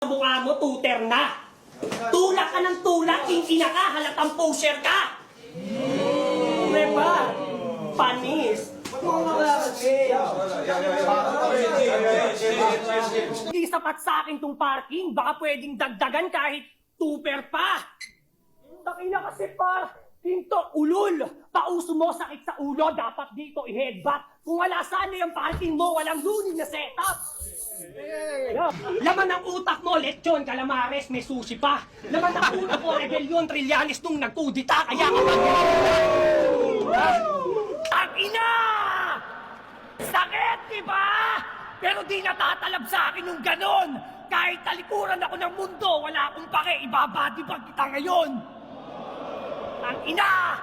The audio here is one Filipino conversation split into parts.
Mukha mo, tuter na. Tulak ka ng tulak, hindi na ka, halatang poser ka. Diba? Panis. Hindi sapat sa akin tong parking, baka pwedeng dagdagan kahit tuper pa. Takina kasi pinto, ulol. Pauso mo, sakit sa ulo, dapat dito i-headbutt. Kung wala sana yung parking mo, walang lunin na setup. Laman ng utak mo, lechon, calamares, may sushi pa. Laman ng utak mo, rebellion, Trillanes nung nagkudita, kaya ka Takina! Sakit, diba? Pero di natatalab sa akin yung ganon. Kahit talikuran ako ng mundo, wala akong pake, ibabadibag kita ngayon. Ang ina!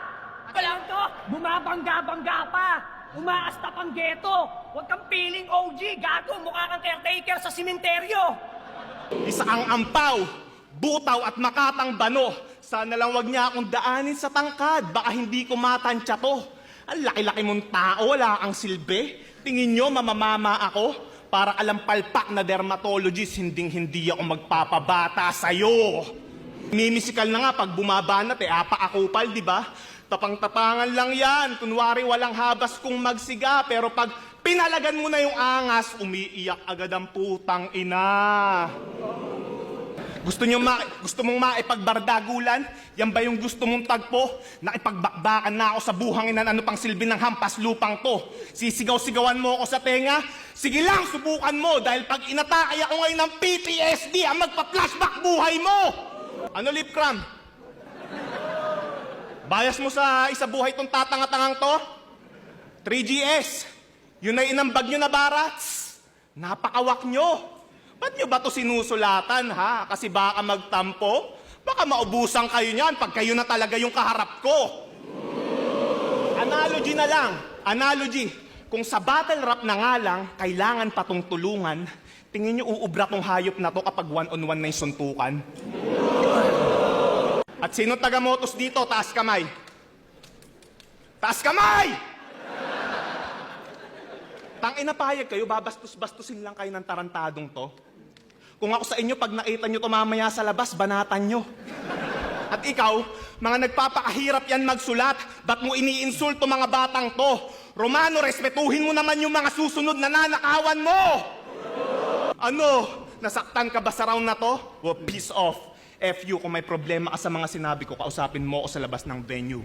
Ito lang to, bumabangga-bangga pa. Umaasta pang geto. Huwag kang piling OG, gago, mukha kang caretaker sa simenteryo. Isa ang ampaw, butaw at makatang bano. Sana lang wag niya akong daanin sa tangkad, baka hindi ko matansya to. Ang laki-laki mong tao, wala kang silbi. Tingin nyo mamamama ako? Para alam palpak na dermatologist, hinding-hindi ako magpapabata sa'yo. Mimisikal na nga pag bumabanat apa-akupal, di ba? Tapang-tapangan lang yan. Kunwari walang habas kung magsiga, pero pag pinalagan mo na yung angas, umiiyak agad ang putang ina. Gusto mong maipagbardagulan? Yan ba yung gusto mong tagpo? Nakipagbakbakan na ako sa buhangin, ano pang silbi ng hampas lupang to? Sisigaw-sigawan mo ako sa tenga? Sige lang, subukan mo, dahil pag inatakay ako ngayon ng PTSD, ang magpa-flashback buhay mo! Ano, lip cram? Bias mo sa isa buhay tong tatanga-tangang to? 3GS, yun ay inambag nyo na barats. Napakawak nyo. Ba't nyo ba to sinusulatan, ha? Kasi baka magtampo? Baka maubusan kayo niyan pag kayo na talaga yung kaharap ko. Analogy na lang. Analogy. Kung sa battle rap na nga lang, kailangan pa tong tulungan, tingin nyo uubra tong hayop na to kapag one-on-one na yung suntukan? At sino taga-motos dito? Taas kamay. Taas kamay! Tangina payag kayo, babastos-bastusin lang kayo ng tarantadong to. Kung ako sa inyo, pag nakita nyo to mamaya sa labas, banatan nyo. At ikaw, mga nagpapakahirap yan magsulat, ba't mo iniinsulto mga batang to? Romano, respetuhin mo naman yung mga susunod na nanakawan mo! Ano? Nasaktan ka ba sa round na to? Well, peace off. F you, kung may problema ka sa mga sinabi ko, kausapin mo ako sa labas ng venue.